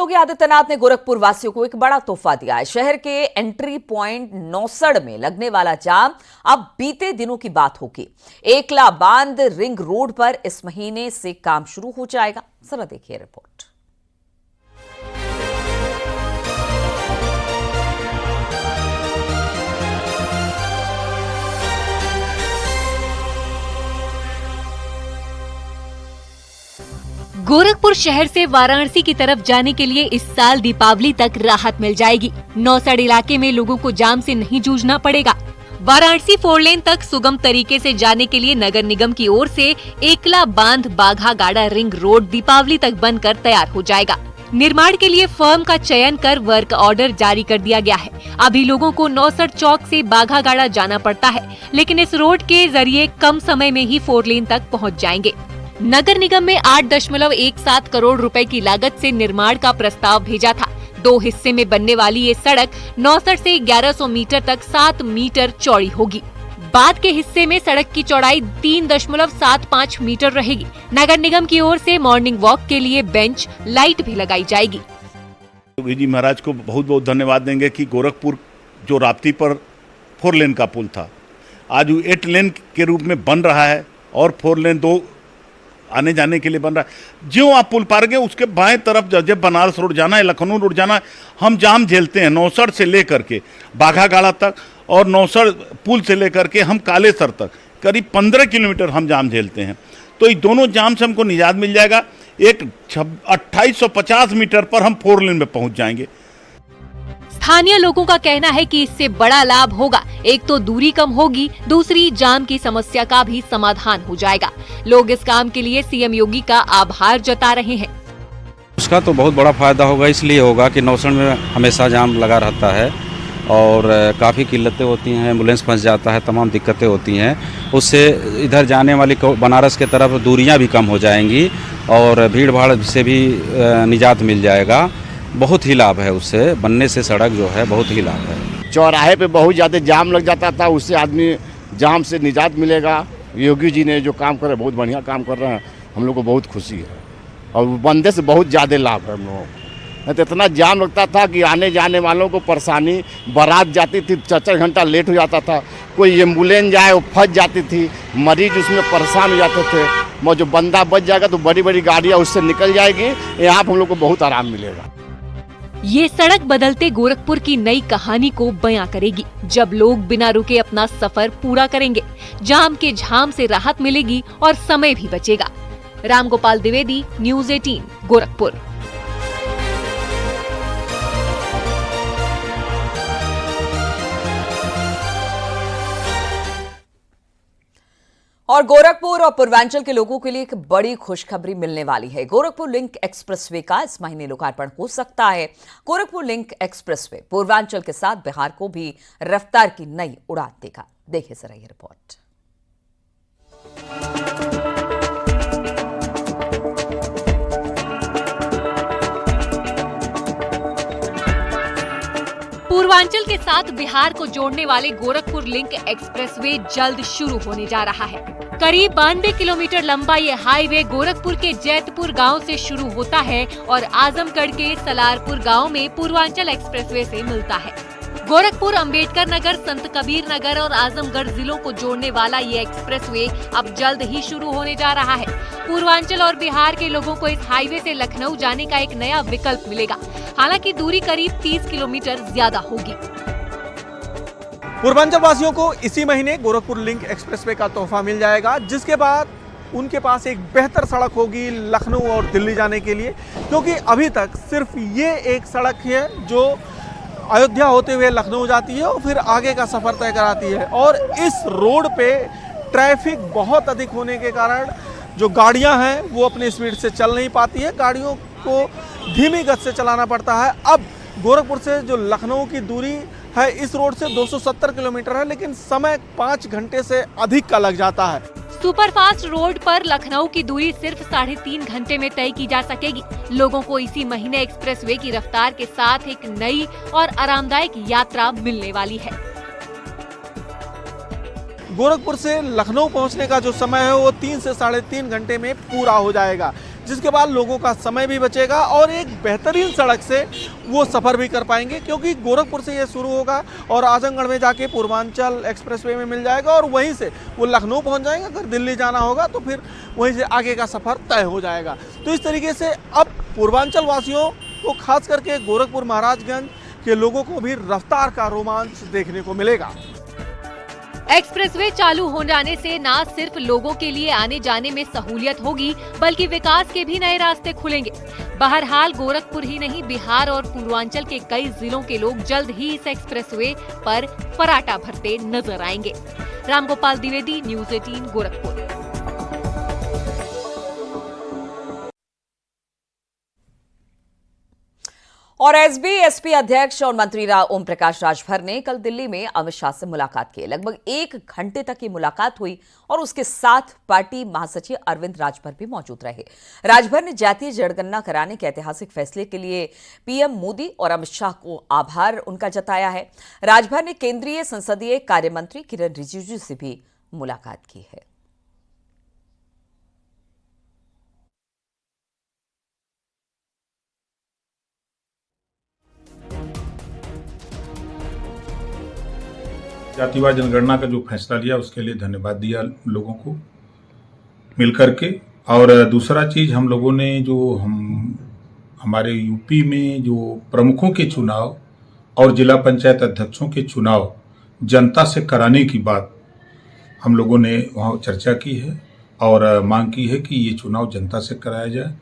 योगी आदित्यनाथ ने गोरखपुर वासियों को एक बड़ा तोहफा दिया है। शहर के एंट्री पॉइंट नौसड़ में लगने वाला जाम अब बीते दिनों की बात होगी। एकला बांध रिंग रोड पर इस महीने से काम शुरू हो जाएगा। जरा देखिए रिपोर्ट। गोरखपुर शहर से वाराणसी की तरफ जाने के लिए इस साल दीपावली तक राहत मिल जाएगी। नौसड़ इलाके में लोगों को जाम से नहीं जूझना पड़ेगा। वाराणसी 4 लेन तक सुगम तरीके से जाने के लिए नगर निगम की ओर से एकला बांध बाघा गाड़ा रिंग रोड दीपावली तक बनकर तैयार हो जाएगा। निर्माण के लिए फर्म का चयन कर वर्क ऑर्डर जारी कर दिया गया है। अभी लोगों को नौसड़ चौक से बाघा गाड़ा जाना पड़ता है, लेकिन इस रोड के जरिए कम समय में ही 4 लेन तक पहुँच जाएंगे। नगर निगम में 8.17 करोड़ रुपए की लागत से निर्माण का प्रस्ताव भेजा था। 2 हिस्से में बनने वाली ये सड़क नौसड़ से 1100 मीटर तक 7 मीटर चौड़ी होगी। बाद के हिस्से में सड़क की चौड़ाई 3.75 मीटर रहेगी। नगर निगम की ओर से मॉर्निंग वॉक के लिए बेंच, लाइट भी लगाई जाएगी। योगी जी महाराज को बहुत बहुत धन्यवाद देंगे कि गोरखपुर जो राप्ती पर 4 लेन का पुल था, आज 8 लेन के रूप में बन रहा है और 4 लेन 2 आने जाने के लिए बन रहा है। जो आप पुल पार गए उसके बाएं तरफ जब बनारस रोड जाना है, लखनऊ रोड जाना है, हम जाम झेलते हैं नौसड़ से लेकर के बाघा गाड़ा तक और नौसड़ पुल से लेकर के हम कालेसर तक करीब 15 किलोमीटर हम जाम झेलते हैं। तो ये दोनों जाम से हमको निजात मिल जाएगा। एक 2850 मीटर पर हम 4 लेन में पहुंच जाएंगे। स्थानीय लोगों का कहना है कि इससे बड़ा लाभ होगा। एक तो दूरी कम होगी, दूसरी जाम की समस्या का भी समाधान हो जाएगा। लोग इस काम के लिए सीएम योगी का आभार जता रहे हैं। उसका तो बहुत बड़ा फायदा होगा, इसलिए होगा कि नौसड़ में हमेशा जाम लगा रहता है और काफ़ी किल्लतें होती हैं, एम्बुलेंस फंस जाता है, तमाम दिक्कतें होती हैं। उससे इधर जाने वाली बनारस के तरफ दूरियां भी कम हो जाएंगी और भीड़ भाड़ से भी निजात मिल जाएगा। बहुत ही लाभ है, उससे बनने से सड़क जो है बहुत ही लाभ है। चौराहे पे बहुत ज़्यादा जाम लग जाता था, उससे आदमी जाम से निजात मिलेगा। योगी जी ने जो काम कर रहे हैं बहुत बढ़िया काम कर रहे हैं, हम लोग को बहुत खुशी है और बनने से बहुत ज़्यादा लाभ है हम लोगों को। तो इतना जाम लगता था कि आने जाने वालों को परेशानी, बारात जाती थी 4-4 घंटा लेट हो जाता था, कोई एम्बुलेंस जाए वो फंस जाती थी, मरीज उसमें परेशान हो जाते थे। वो जो बंदा बच जाएगा तो बड़ी बड़ी गाड़ियाँ उससे निकल जाएगी, यहाँ पर हम लोग को बहुत आराम मिलेगा। ये सड़क बदलते गोरखपुर की नई कहानी को बयां करेगी। जब लोग बिना रुके अपना सफर पूरा करेंगे, जाम के झाम से राहत मिलेगी और समय भी बचेगा। रामगोपाल द्विवेदी, न्यूज़ 18, गोरखपुर। और गोरखपुर और पूर्वांचल के लोगों के लिए एक बड़ी खुशखबरी मिलने वाली है। गोरखपुर लिंक एक्सप्रेसवे का इस महीने लोकार्पण हो सकता है। गोरखपुर लिंक एक्सप्रेसवे पूर्वांचल के साथ बिहार को भी रफ्तार की नई उड़ान देगा। देखिए जरा ये रिपोर्ट। पूर्वांचल के साथ बिहार को जोड़ने वाले गोरखपुर लिंक एक्सप्रेसवे जल्द शुरू होने जा रहा है। करीब 92 किलोमीटर लंबा ये हाईवे गोरखपुर के जैतपुर गांव से शुरू होता है और आजमगढ़ के सलारपुर गांव में पूर्वांचल एक्सप्रेसवे से मिलता है। गोरखपुर, अंबेडकर नगर, संत कबीर नगर और आजमगढ़ जिलों को जोड़ने वाला ये एक्सप्रेसवे अब जल्द ही शुरू होने जा रहा है। पूर्वांचल और बिहार के लोगों को इस हाईवे से लखनऊ जाने का एक नया विकल्प मिलेगा। हालांकि दूरी करीब 30 किलोमीटर ज्यादा होगी। पूर्वांचल वासियों को इसी महीने गोरखपुर लिंक एक्सप्रेसवे का तोहफा मिल जाएगा, जिसके बाद उनके पास एक बेहतर सड़क होगी लखनऊ और दिल्ली जाने के लिए, क्योंकि अभी तक सिर्फ ये एक सड़क है जो अयोध्या होते हुए लखनऊ जाती है और फिर आगे का सफर तय कराती है। और इस रोड पे ट्रैफिक बहुत अधिक होने के कारण जो गाड़ियां हैं वो अपनी स्पीड से चल नहीं पाती है, गाड़ियों को धीमी गति से चलाना पड़ता है। अब गोरखपुर से जो लखनऊ की दूरी है इस रोड से 270 किलोमीटर है, लेकिन समय 5 घंटे से अधिक का लग जाता है। सुपरफास्ट रोड पर लखनऊ की दूरी सिर्फ 3.5 घंटे में तय की जा सकेगी। लोगों को इसी महीने एक्सप्रेसवे की रफ्तार के साथ एक नई और आरामदायक यात्रा मिलने वाली है। गोरखपुर से लखनऊ पहुंचने का जो समय है वो 3 से 3.5 घंटे में पूरा हो जाएगा। जिसके बाद लोगों का समय भी बचेगा और एक बेहतरीन सड़क से वो सफ़र भी कर पाएंगे, क्योंकि गोरखपुर से ये शुरू होगा और आजमगढ़ में जाके पूर्वांचल एक्सप्रेसवे में मिल जाएगा और वहीं से वो लखनऊ पहुंच जाएंगे। अगर दिल्ली जाना होगा तो फिर वहीं से आगे का सफ़र तय हो जाएगा। तो इस तरीके से अब पूर्वांचल वासियों को, खास करके गोरखपुर महाराजगंज के लोगों को भी रफ्तार का रोमांच देखने को मिलेगा। एक्सप्रेसवे चालू हो जाने से न सिर्फ लोगों के लिए आने जाने में सहूलियत होगी, बल्कि विकास के भी नए रास्ते खुलेंगे। बहरहाल गोरखपुर ही नहीं, बिहार और पूर्वांचल के कई जिलों के लोग जल्द ही इस एक्सप्रेसवे पर फराटा भरते नजर आएंगे। रामगोपाल द्विवेदी, न्यूज़ 18 गोरखपुर। और एसपी अध्यक्ष और मंत्री ओम प्रकाश राजभर ने कल दिल्ली में अमित शाह से मुलाकात की। लगभग 1 घंटे तक की मुलाकात हुई और उसके साथ पार्टी महासचिव अरविंद राजभर भी मौजूद रहे। राजभर ने जातीय जनगणना कराने के ऐतिहासिक फैसले के लिए पीएम मोदी और अमित शाह को आभार उनका जताया है। राजभर ने केंद्रीय संसदीय कार्य मंत्री किरण रिजिजू से भी मुलाकात की है। जातिवार जनगणना का जो फैसला लिया उसके लिए धन्यवाद दिया लोगों को मिलकर के। और दूसरा चीज, हम लोगों ने जो हमारे यूपी में जो प्रमुखों के चुनाव और जिला पंचायत अध्यक्षों के चुनाव जनता से कराने की बात हम लोगों ने वहाँ चर्चा की है और मांग की है कि ये चुनाव जनता से कराया जाए।